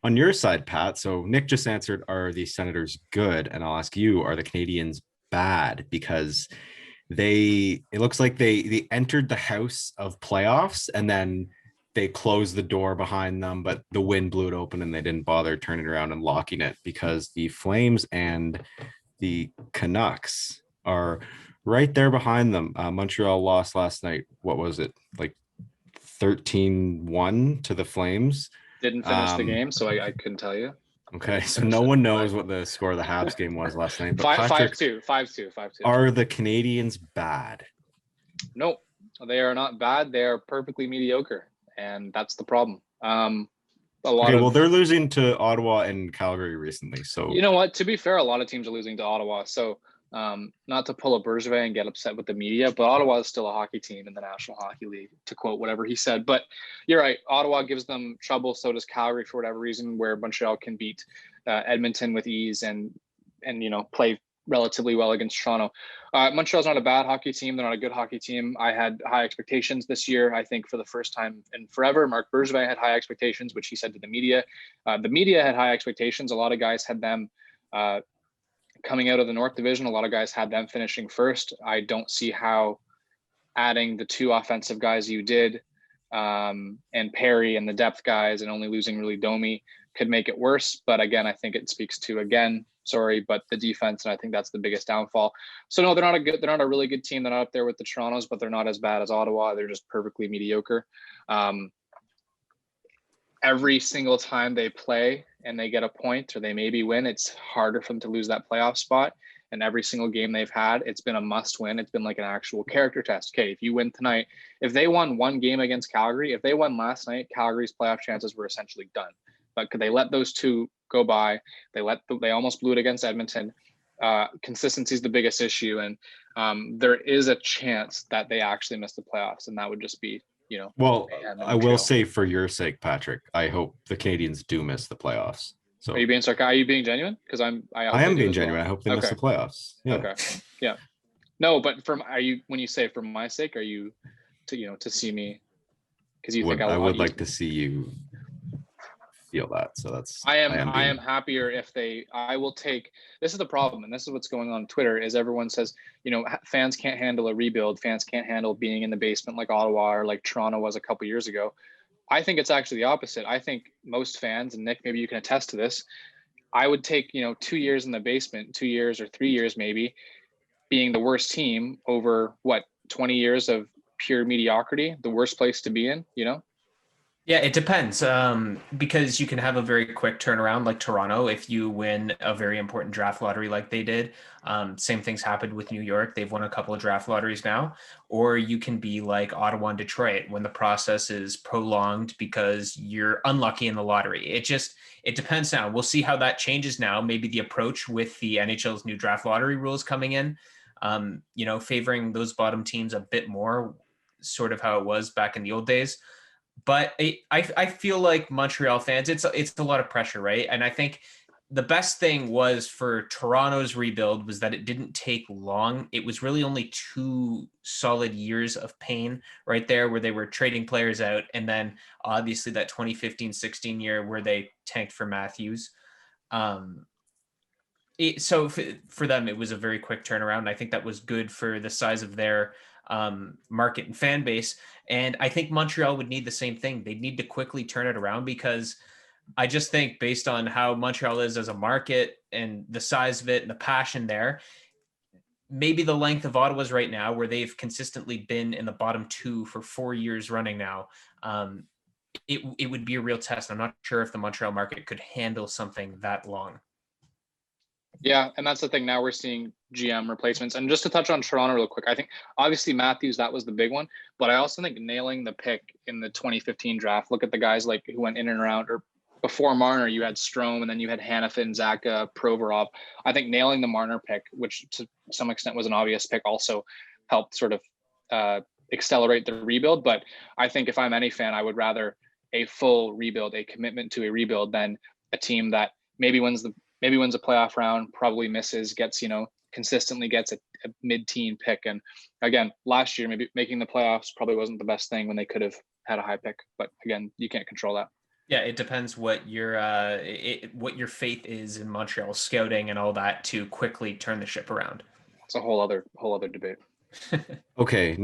on your side, Pat, so Nick just answered, are the Senators good? And I'll ask you, are the Canadians bad? Because it looks like they entered the house of playoffs and then they closed the door behind them, but the wind blew it open and they didn't bother turning around and locking it because the Flames and the Canucks are right there behind them. Montreal lost last night. What was it? Like 13-1 to the Flames. Didn't finish the game, so I couldn't tell you. Okay, so no one knows what the score of the Habs game was last night. But Patrick, 5-2, 5-2, 5-2. Are the Canadians bad? Nope, they are not bad. They are perfectly mediocre, and that's the problem. Well, they're losing to Ottawa and Calgary recently. So you know what? To be fair, a lot of teams are losing to Ottawa. So not to pull a Bergevin and get upset with the media, but Ottawa is still a hockey team in the National Hockey League, to quote whatever he said. But you're right. Ottawa gives them trouble. So does Calgary for whatever reason, where Montreal can beat Edmonton with ease and play relatively well against Toronto. Montreal's not a bad hockey team. They're not a good hockey team. I had high expectations this year. I think for the first time in forever, Marc Bergevin had high expectations, which he said to the media. The media had high expectations. A lot of guys had them coming out of the North Division. A lot of guys had them finishing first. I don't see how adding the two offensive guys you did and Perry and the depth guys and only losing really Domi could make it worse. But again, I think it speaks to, but the defense, and I think that's the biggest downfall. So no, they're not a really good team. They're not up there with the Torontos, but they're not as bad as Ottawa. They're just perfectly mediocre. Every single time they play and they get a point or they maybe win, it's harder for them to lose that playoff spot. And every single game they've had, it's been a must win. It's been like an actual character test. Okay, if you win tonight, if they won one game against Calgary, if they won last night, Calgary's playoff chances were essentially done. But could they let those two go by? They almost blew it against Edmonton. Consistency is the biggest issue, and there is a chance that they actually miss the playoffs, and that would just be, Well, I will say, for your sake, Patrick, I hope the Canadians do miss the playoffs. So are you being sarcastic? Are you being genuine? Because I am being genuine. Well. I hope they miss the playoffs. Yeah. Okay. Yeah. No, but when you say for my sake, are you to see me? Because you think I would like to see you feel that. So I am happier if I will take, this is the problem. And this is what's going on Twitter is everyone says, fans can't handle a rebuild. Fans can't handle being in the basement like Ottawa or like Toronto was a couple years ago. I think it's actually the opposite. I think most fans, and Nick, maybe you can attest to this, I would take, 2 years in the basement, 2 years or 3 years, maybe being the worst team over 20 years of pure mediocrity, the worst place to be in, Yeah, it depends because you can have a very quick turnaround like Toronto if you win a very important draft lottery like they did. Same things happened with New York. They've won a couple of draft lotteries now. Or you can be like Ottawa and Detroit when the process is prolonged because you're unlucky in the lottery. It depends now. We'll see how that changes now. Maybe the approach with the NHL's new draft lottery rules coming in, favoring those bottom teams a bit more, sort of how it was back in the old days. But I feel like Montreal fans, it's a lot of pressure, right? And I think the best thing was for Toronto's rebuild was that it didn't take long. It was really only 2 solid years of pain right there where they were trading players out. And then obviously that 2015-16 year where they tanked for Matthews. So for them, it was a very quick turnaround. I think that was good for the size of their market and fan base. And I think Montreal would need the same thing. They'd need to quickly turn it around because I just think based on how Montreal is as a market and the size of it and the passion there, maybe the length of Ottawa's right now where they've consistently been in the bottom 2 for 4 years running now, it would be a real test. I'm not sure if the Montreal market could handle something that long. Yeah, and that's the thing. Now we're seeing GM replacements. And just to touch on Toronto real quick, I think obviously Matthews, that was the big one. But I also think nailing the pick in the 2015 draft, look at the guys like who went in and around, or before Marner, you had Strome, and then you had Hanifin, Zaka, Provorov. I think nailing the Marner pick, which to some extent was an obvious pick, also helped sort of accelerate the rebuild. But I think if I'm any fan, I would rather a full rebuild, a commitment to a rebuild, than a team that maybe wins a playoff round, probably misses, consistently gets a mid-teen pick. And again, last year, maybe making the playoffs probably wasn't the best thing when they could have had a high pick. But again, you can't control that. Yeah, it depends what your what your faith is in Montreal scouting and all that to quickly turn the ship around. It's a whole other debate. Okay,